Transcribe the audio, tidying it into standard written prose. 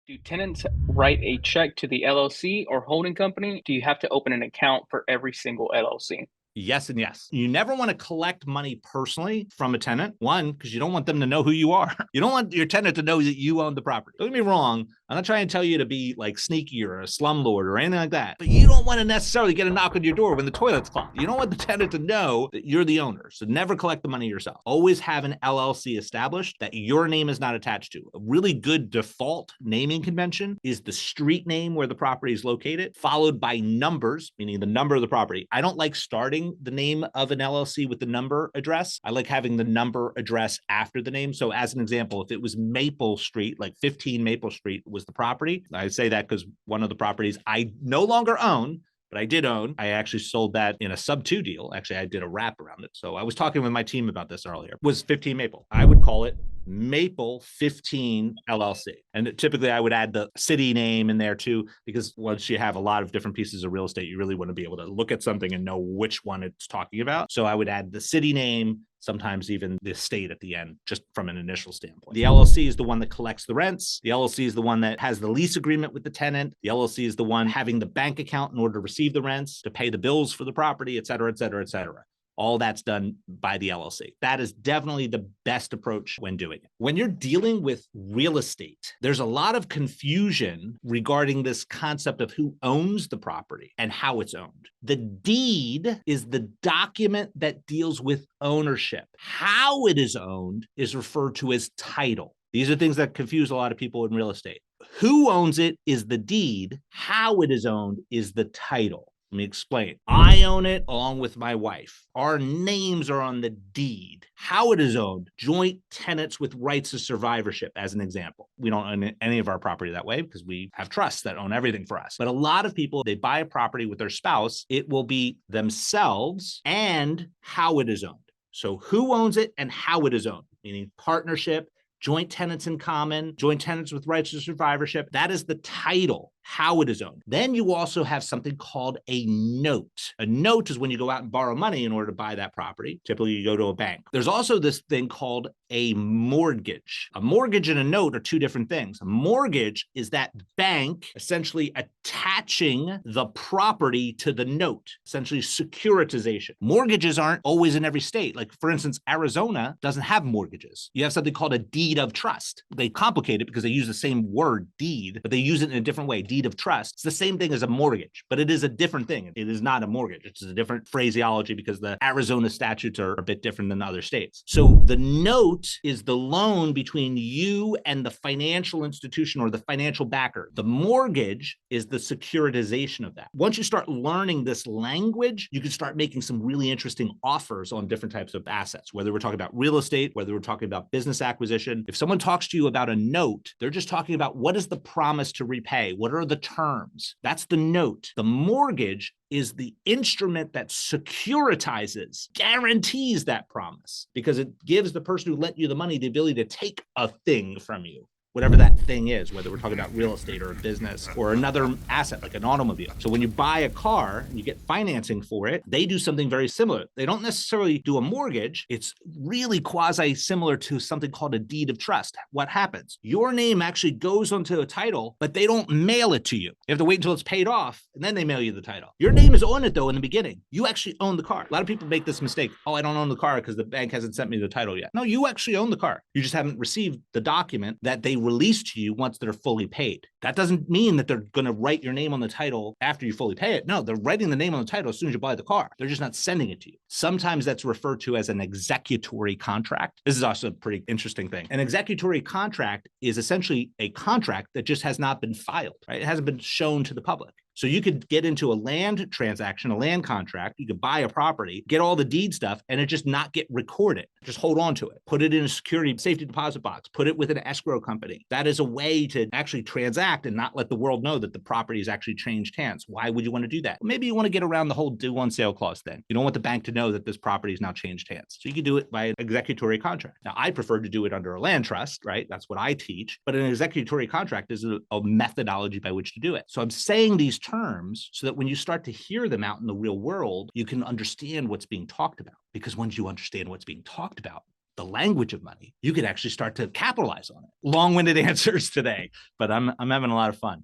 Do tenants write a check to the LLC or holding company? Do you have to open an account for every single LLC? Yes and yes. You never want to collect money personally from a tenant. One, because you don't want them to know who you are. You don't want your tenant to know that you own the property. Don't get me wrong. I'm not trying to tell you to be like sneaky or a slumlord or anything like that. But you don't want to necessarily get a knock on your door when the toilet's clogged. You don't want the tenant to know that you're the owner. So never collect the money yourself. Always have an LLC established that your name is not attached to. A really good default naming convention is the street name where the property is located, followed by numbers, meaning the number of the property. I don't like starting the name of an LLC with the number address. I like having the number address after the name. So as an example, if it was Maple Street, like 15 Maple Street was the property, I say that because one of the properties I no longer own, but I did own. I actually sold that in a sub 2 deal. Actually, I did a wrap around it. So I was talking with my team about this earlier. Was 15 Maple. I would call it Maple 15 LLC. And typically I would add the city name in there too, because once you have a lot of different pieces of real estate, you really want to be able to look at something and know which one it's talking about. So I would add the city name, sometimes even the state at the end, just from an initial standpoint. The LLC is the one that collects the rents. The LLC is the one that has the lease agreement with the tenant. The LLC is the one having the bank account in order to receive the rents, to pay the bills for the property, et cetera, et cetera, et cetera. All that's done by the LLC. That is definitely the best approach when doing it. When you're dealing with real estate, there's a lot of confusion regarding this concept of who owns the property and how it's owned. The deed is the document that deals with ownership. How it is owned is referred to as title. These are things that confuse a lot of people in real estate. Who owns it is the deed. How it is owned is the title. Let me explain. I own it along with my wife. Our names are on the deed. How it is owned, joint tenants with rights of survivorship, as an example. We don't own any of our property that way because we have trusts that own everything for us. But a lot of people, they buy a property with their spouse, it will be themselves and how it is owned. So who owns it and how it is owned, meaning partnership, joint tenants in common, joint tenants with rights to survivorship. That is the title, how it is owned. Then you also have something called a note. A note is when you go out and borrow money in order to buy that property. Typically, you go to a bank. There's also this thing called a mortgage. A mortgage and a note are two different things. A mortgage is that bank essentially attaching the property to the note, essentially securitization. Mortgages aren't always in every state. Like, for instance, Arizona doesn't have mortgages. You have something called a deed of trust. They complicate it because they use the same word, deed, but they use it in a different way. Deed of trust. It's the same thing as a mortgage, but it is a different thing. It is not a mortgage. It's a different phraseology because the Arizona statutes are a bit different than other states. So the note is the loan between you and the financial institution or the financial backer. The mortgage is the securitization of that. Once you start learning this language, you can start making some really interesting offers on different types of assets, whether we're talking about real estate, whether we're talking about business acquisition. If someone talks to you about a note, they're just talking about what is the promise to repay? What are the terms? That's the note. The mortgage is the instrument that securitizes, guarantees that promise because it gives the person who lent you the money the ability to take a thing from you, whatever that thing is, whether we're talking about real estate or a business or another asset like an automobile. So when you buy a car and you get financing for it, they do something very similar. They don't necessarily do a mortgage. It's really quasi similar to something called a deed of trust. What happens? Your name actually goes onto a title, but they don't mail it to you. You have to wait until it's paid off and then they mail you the title. Your name is on it though in the beginning. You actually own the car. A lot of people make this mistake. Oh, I don't own the car because the bank hasn't sent me the title yet. No, you actually own the car. You just haven't received the document that they release to you once they're fully paid. That doesn't mean that they're going to write your name on the title after you fully pay it. No, they're writing the name on the title as soon as you buy the car. They're just not sending it to you. Sometimes that's referred to as an executory contract. This is also a pretty interesting thing. An executory contract is essentially a contract that just has not been filed, right? It hasn't been shown to the public. So you could get into a land transaction, a land contract, you could buy a property, get all the deed stuff, and it just not get recorded. Just hold on to it. Put it in a security safety deposit box. Put it with an escrow company. That is a way to actually transact and not let the world know that the property has actually changed hands. Why would you want to do that? Maybe you want to get around the whole due on sale clause then. You don't want the bank to know that this property has now changed hands. So you can do it by an executory contract. Now, I prefer to do it under a land trust, right? That's what I teach. But an executory contract is a methodology by which to do it. So I'm saying these terms so that when you start to hear them out in the real world, you can understand what's being talked about. Because once you understand what's being talked about, the language of money, you could actually start to capitalize on it. Long-winded answers today, but I'm having a lot of fun.